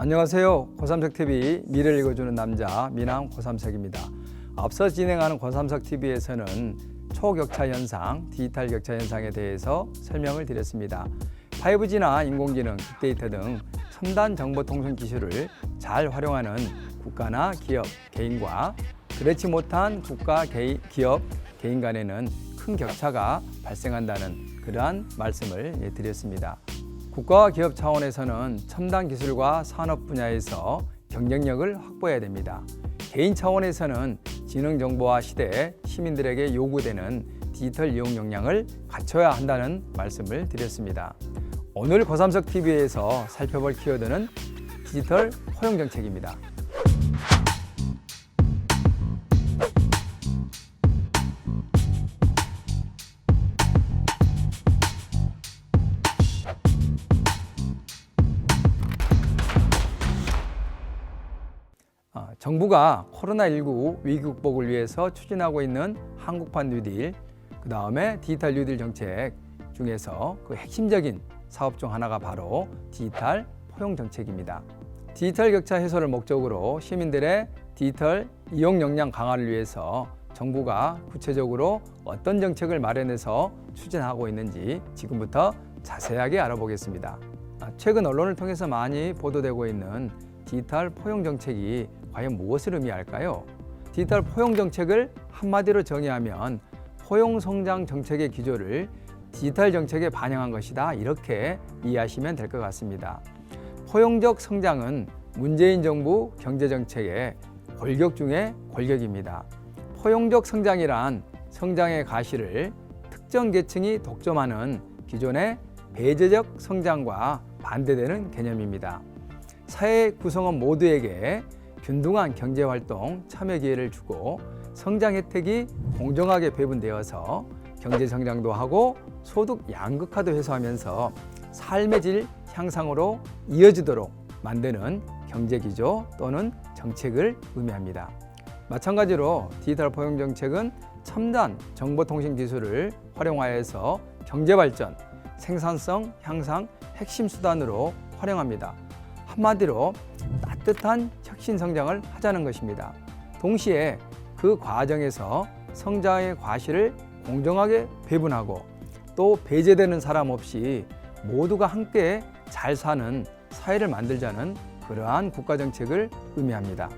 안녕하세요. 고삼석TV 미래를 읽어주는 남자 미남 고삼석입니다. 앞서 진행하는 고삼석TV에서는 초격차 현상, 디지털 격차 현상에 대해서 설명을 드렸습니다. 5G나 인공지능, 빅데이터 등 첨단 정보통신 기술을 잘 활용하는 국가나 기업, 개인과 그렇지 못한 국가, 기업, 개인 간에는 큰 격차가 발생한다는 그러한 말씀을 드렸습니다. 국가와 기업 차원에서는 첨단 기술과 산업 분야에서 경쟁력을 확보해야 됩니다. 개인 차원에서는 지능정보화 시대에 시민들에게 요구되는 디지털 이용 역량을 갖춰야 한다는 말씀을 드렸습니다. 오늘 고삼석TV에서 살펴볼 키워드는 디지털 포용 정책입니다. 정부가 코로나19 위기 극복을 위해서 추진하고 있는 한국판 뉴딜, 그 다음에 디지털 뉴딜 정책 중에서 그 핵심적인 사업 중 하나가 바로 디지털 포용 정책입니다. 디지털 격차 해소를 목적으로 시민들의 디지털 이용 역량 강화를 위해서 정부가 구체적으로 어떤 정책을 마련해서 추진하고 있는지 지금부터 자세하게 알아보겠습니다. 최근 언론을 통해서 많이 보도되고 있는 디지털 포용 정책이 과연 무엇을 의미할까요? 디지털 포용 정책을 한마디로 정의하면 포용 성장 정책의 기조를 디지털 정책에 반영한 것이다, 이렇게 이해하시면 될 것 같습니다. 포용적 성장은 문재인 정부 경제정책의 골격 중의 골격입니다. 포용적 성장이란 성장의 가시를 특정 계층이 독점하는 기존의 배제적 성장과 반대되는 개념입니다. 사회 구성원 모두에게 균등한 경제활동 참여 기회를 주고 성장 혜택이 공정하게 배분되어서 경제 성장도 하고 소득 양극화도 해소하면서 삶의 질 향상으로 이어지도록 만드는 경제 기조 또는 정책을 의미합니다. 마찬가지로 디지털 포용 정책은 첨단 정보통신 기술을 활용하여서 경제 발전, 생산성 향상 핵심 수단으로 활용합니다. 한마디로 따뜻한 혁신 성장을 하자는 것입니다. 동시에 그 과정에서 성장의 과실을 공정하게 배분하고 또 배제되는 사람 없이 모두가 함께 잘 사는 사회를 만들자는 그러한 국가정책을 의미합니다.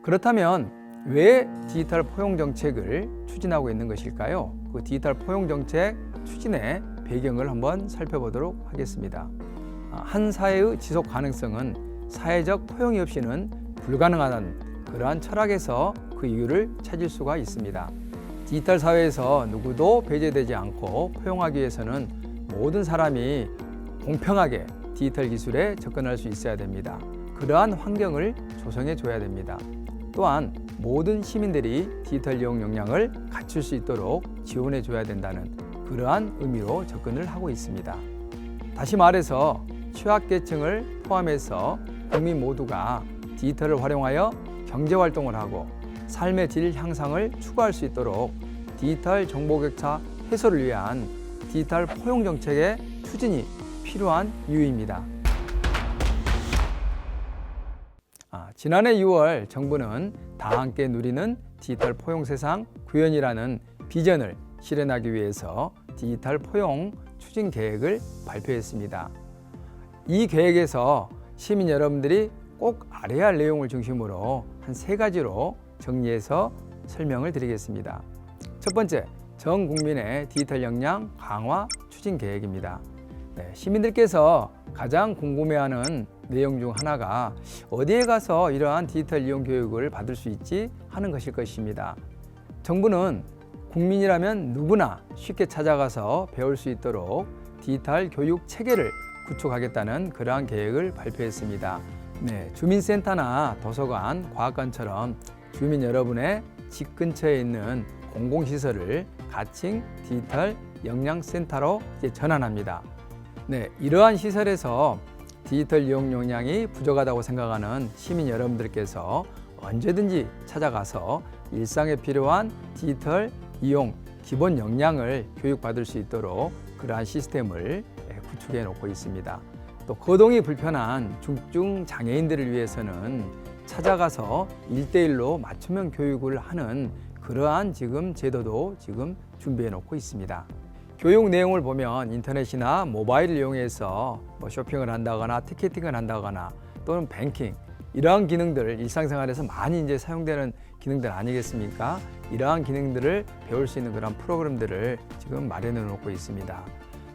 그렇다면 왜 디지털 포용 정책을 추진하고 있는 것일까요? 그 디지털 포용 정책 추진의 배경을 한번 살펴보도록 하겠습니다. 한 사회의 지속 가능성은 사회적 포용이 없이는 불가능하다는 그러한 철학에서 그 이유를 찾을 수가 있습니다. 디지털 사회에서 누구도 배제되지 않고 포용하기 위해서는 모든 사람이 공평하게 디지털 기술에 접근할 수 있어야 됩니다. 그러한 환경을 조성해 줘야 됩니다. 또한 모든 시민들이 디지털 이용 역량을 갖출 수 있도록 지원해 줘야 된다는 그러한 의미로 접근을 하고 있습니다. 다시 말해서 취약계층을 포함해서 국민 모두가 디지털을 활용하여 경제활동을 하고 삶의 질 향상을 추구할 수 있도록 디지털 정보격차 해소를 위한 디지털 포용 정책의 추진이 필요한 이유입니다. 지난해 6월 정부는 다 함께 누리는 디지털 포용 세상 구현이라는 비전을 실현하기 위해서 디지털 포용 추진 계획을 발표했습니다. 이 계획에서 시민 여러분들이 꼭 알아야 할 내용을 중심으로 한 3가지로 정리해서 설명을 드리겠습니다. 첫 번째, 전 국민의 디지털 역량 강화 추진 계획입니다. 시민들께서 가장 궁금해하는 내용 중 하나가 어디에 가서 이러한 디지털 이용 교육을 받을 수 있지 하는 것일 것입니다. 정부는 국민이라면 누구나 쉽게 찾아가서 배울 수 있도록 디지털 교육 체계를 구축하겠다는 그러한 계획을 발표했습니다. 주민센터나 도서관, 과학관처럼 주민 여러분의 집 근처에 있는 공공시설을 가칭 디지털 역량센터로 전환합니다. 이러한 시설에서 디지털 이용 역량이 부족하다고 생각하는 시민 여러분들께서 언제든지 찾아가서 일상에 필요한 디지털 이용 기본 역량을 교육받을 수 있도록 그러한 시스템을 구축해 놓고 있습니다. 또 거동이 불편한 중증 장애인들을 위해서는 찾아가서 1대1로 맞춤형 교육을 하는 그러한 지금 제도도 지금 준비해 놓고 있습니다. 교육 내용을 보면 인터넷이나 모바일을 이용해서 쇼핑을 한다거나 티켓팅을 한다거나 또는 뱅킹 이러한 기능들 일상생활에서 많이 이제 사용되는 기능들 아니겠습니까? 이러한 기능들을 배울 수 있는 그런 프로그램들을 지금 마련해 놓고 있습니다.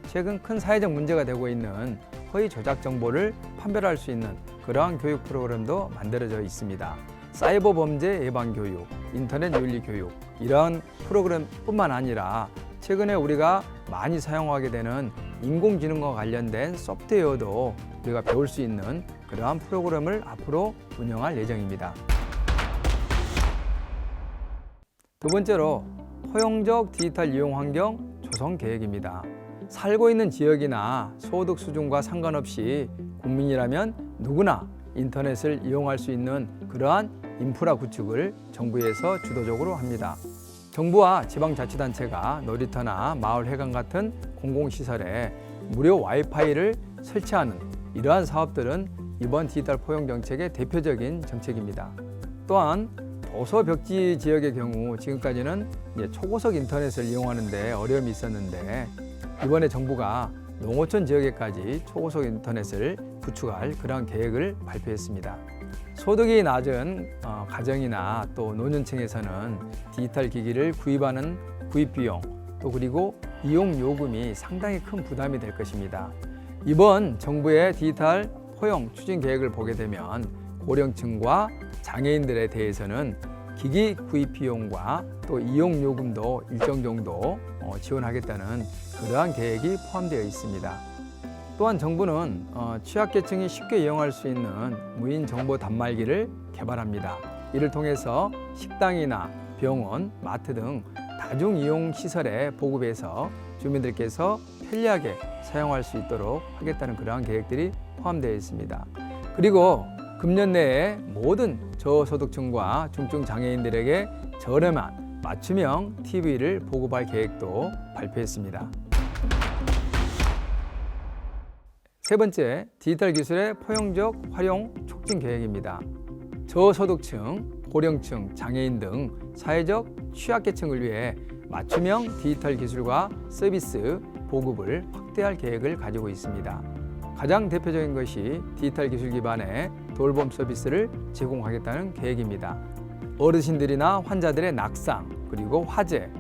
최근 큰 사회적 문제가 되고 있는 허위 조작 정보를 판별할 수 있는 그러한 교육 프로그램도 만들어져 있습니다. 사이버 범죄 예방 교육, 인터넷 윤리 교육 이러한 프로그램뿐만 아니라 최근에 우리가 많이 사용하게 되는 인공지능과 관련된 소프트웨어도 우리가 배울 수 있는 그러한 프로그램을 앞으로 운영할 예정입니다. 두 번째로 포용적 디지털 이용 환경 조성 계획입니다. 살고 있는 지역이나 소득 수준과 상관없이 국민이라면 누구나 인터넷을 이용할 수 있는 그러한 인프라 구축을 정부에서 주도적으로 합니다. 정부와 지방자치단체가 놀이터나 마을 회관 같은 공공시설에 무료 와이파이를 설치하는 이러한 사업들은 이번 디지털 포용 정책의 대표적인 정책입니다. 또한 도서 벽지 지역의 경우 지금까지는 초고속 인터넷을 이용하는 데 어려움이 있었는데 이번에 정부가 농어촌 지역에까지 초고속 인터넷을 구축할 그런 계획을 발표했습니다. 소득이 낮은 가정이나 또 노년층에서는 디지털 기기를 구입하는 구입 비용 또 그리고 이용 요금이 상당히 큰 부담이 될 것입니다. 이번 정부의 디지털 포용 추진 계획을 보게 되면 고령층과 장애인들에 대해서는 기기 구입 비용과 또 이용 요금도 일정 정도 지원하겠다는 그러한 계획이 포함되어 있습니다. 또한 정부는 취약계층이 쉽게 이용할 수 있는 무인 정보 단말기를 개발합니다. 이를 통해서 식당이나 병원, 마트 등 다중 이용 시설에 보급해서 주민들께서 편리하게 사용할 수 있도록 하겠다는 그러한 계획들이 포함되어 있습니다. 그리고 금년 내에 모든 저소득층과 중증 장애인들에게 저렴한 맞춤형 TV를 보급할 계획도 발표했습니다. 세 번째, 디지털 기술의 포용적 활용 촉진 계획입니다. 저소득층, 고령층, 장애인 등 사회적 취약계층을 위해 맞춤형 디지털 기술과 서비스 보급을 확대할 계획을 가지고 있습니다. 가장 대표적인 것이 디지털 기술 기반의 돌봄 서비스를 제공하겠다는 계획입니다. 어르신들이나 환자들의 낙상, 그리고 화재,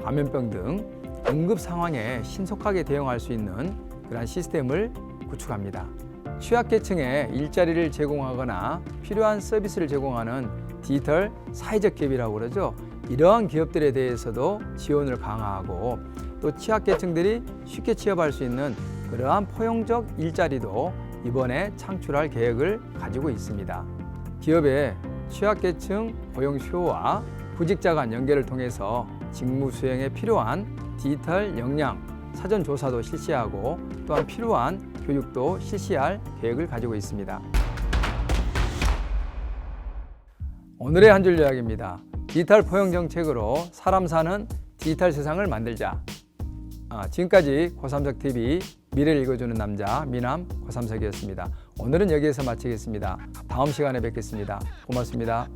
감염병 등 응급 상황에 신속하게 대응할 수 있는 그런 시스템을 구축합니다. 취약계층에 일자리를 제공하거나 필요한 서비스를 제공하는 디지털 사회적 기업이라고 그러죠. 이러한 기업들에 대해서도 지원을 강화하고 또 취약계층들이 쉽게 취업할 수 있는 그러한 포용적 일자리도 이번에 창출할 계획을 가지고 있습니다. 기업의 취약계층 고용 수요와 구직자 간 연계를 통해서 직무 수행에 필요한 디지털 역량 사전 조사도 실시하고 또한 필요한 교육도 실시할 계획을 가지고 있습니다. 오늘의 한 줄 요약입니다. 디지털 포용 정책으로 사람 사는 디지털 세상을 만들자. 지금까지 고삼석TV 미래를 읽어주는 남자 미남 고삼석이었습니다. 오늘은 여기에서 마치겠습니다. 다음 시간에 뵙겠습니다. 고맙습니다.